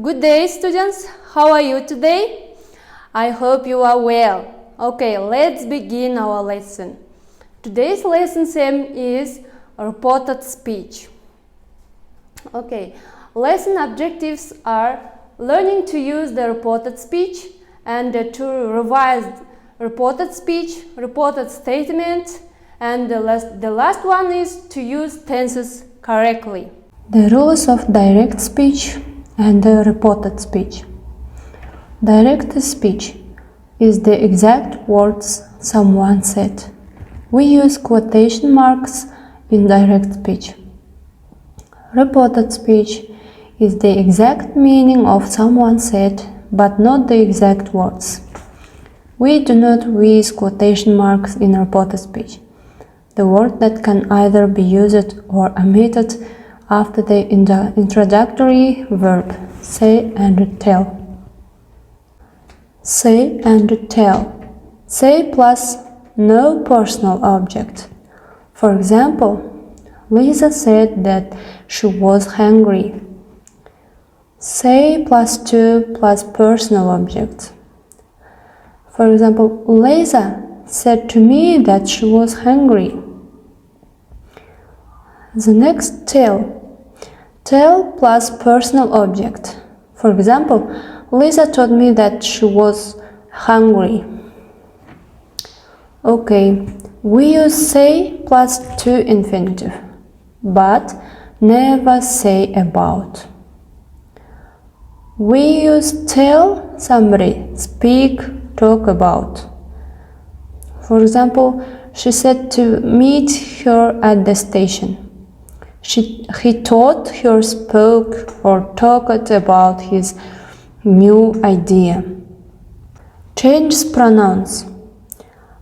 Good day, students. How are you today? I hope you are well. Okay, let's begin our lesson. Today's lesson theme is reported speech. Okay, lesson objectives are learning to use the reported speech and to revise reported speech, reported statement, and the last one is to use tenses correctly. The rules of direct speech and the reported speech. Direct speech is the exact words someone said. We use quotation marks in direct speech. Reported speech is the exact meaning of someone said, but not the exact words. We do not use quotation marks in reported speech. The word that can either be used or omitted after the introductory verb say and tell. Say and tell. Say plus no personal object. For example, Lisa said that she was hungry. Say plus to plus personal object. For example, Lisa said to me that she was hungry. The next tell. Tell plus personal object. For example, Lisa told me that she was hungry. Okay, we use say plus to infinitive, but never say about. We use tell somebody, speak, talk about. For example, she said to meet her at the station. He taught her spoke or talked about his new idea. Change pronouns.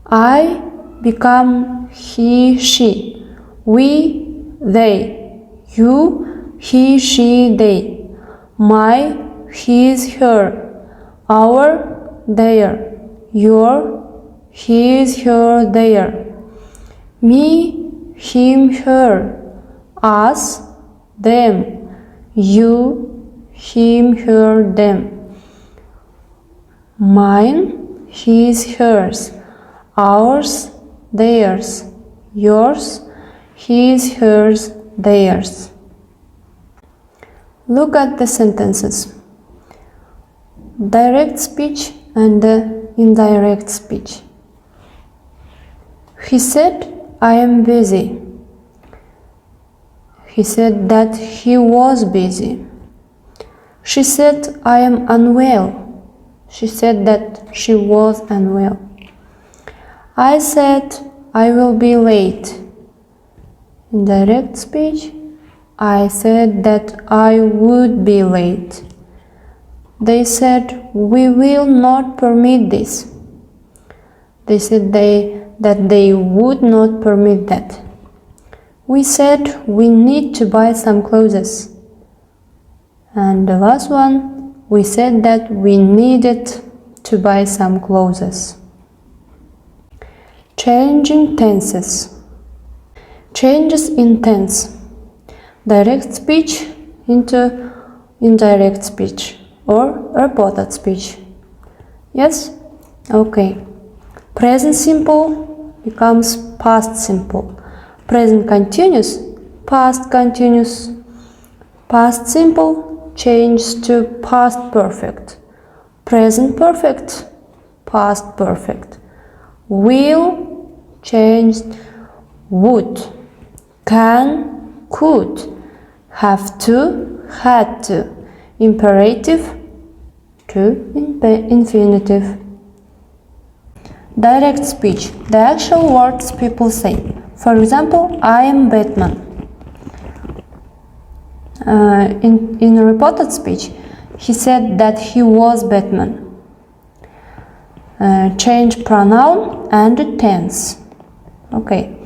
I become he, she. We, they. You, he, she, they. My, his, her. Our, their. Your, his, her, their. Me, him, her. Us, them. You, him, her, them. Mine, his, hers. Ours, theirs. Yours, his, hers, theirs. Look at the sentences. Direct speech and indirect speech. He said, I am busy. He said that he was busy. She said, I am unwell. She said that she was unwell. I said, I will be late. In direct speech, I said that I would be late. They said, we will not permit this. They said that they would not permit that. We said we need to buy some clothes. And the last one, we said that we needed to buy some clothes. Changing tenses. Changes in tense. Direct speech into indirect speech or reported speech. Yes? Okay. Present simple becomes past simple. Present continuous, past continuous. Past simple changes to past perfect. Present perfect, past perfect. Will changed would. Can, could. Have to, had to. Imperative to infinitive. Direct speech, the actual words people say. For example, I am Batman. In reported speech, he said that he was Batman. Change pronoun and tense. Okay.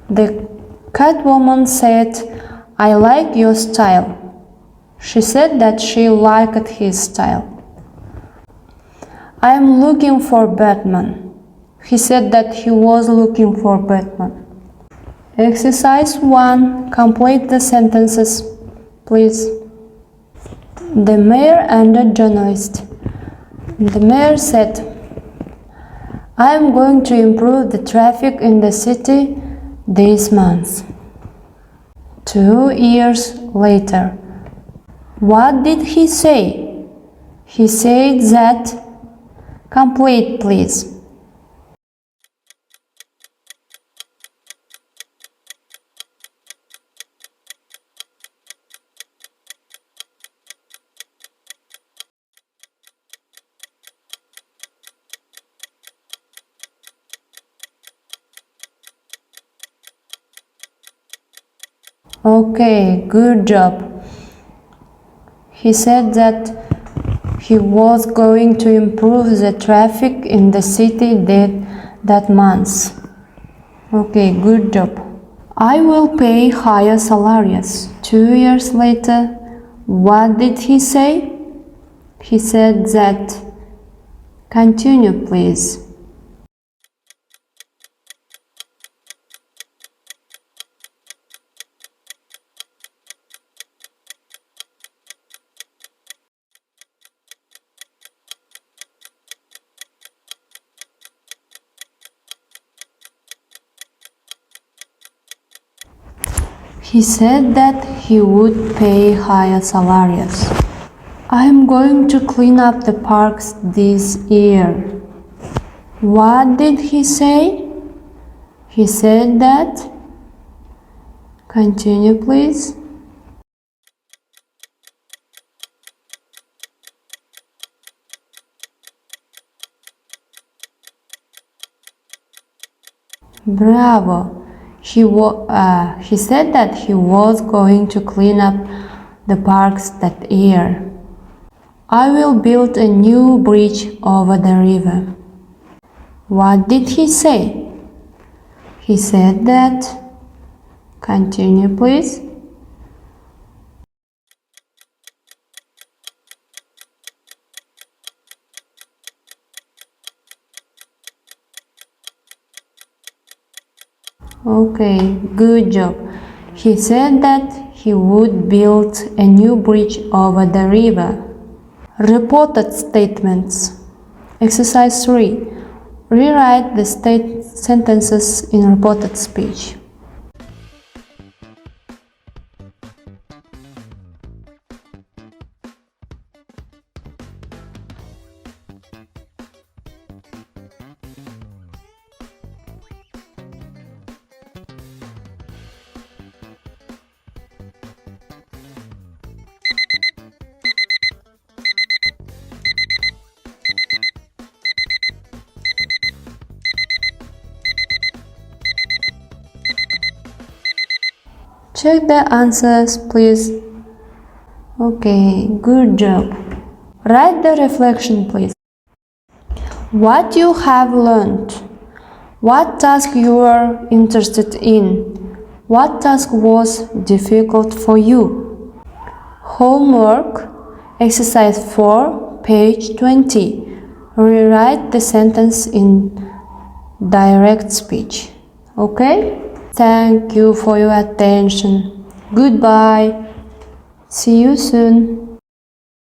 The Catwoman said, I like your style. She said that she liked his style. I am looking for Batman. He said that he was looking for Batman. Exercise 1. Complete the sentences, please. The mayor and the journalist. The mayor said, I am going to improve the traffic in the city this month. 2 years later. What did he say? He said that, complete please. Okay, good job. He said that he was going to improve the traffic in the city that month. Okay, good job. I will pay higher salaries. 2 years later, what did he say? He said that, continue please. He said that he would pay higher salaries. I am going to clean up the parks this year. What did he say? He said that, continue please. Bravo! He said that he was going to clean up the parks that year. I will build a new bridge over the river. What did he say? He said that, continue please. Okay, good job. He said that he would build a new bridge over the river. Reported statements. Exercise 3. Rewrite the sentences in reported speech. Check the answers, please. Okay, good job. Write the reflection, please. What you have learned. What task you were interested in. What task was difficult for you. Homework. Exercise 4, page 20. Rewrite the sentence in direct speech. Okay? Thank you for your attention. Goodbye. See you soon.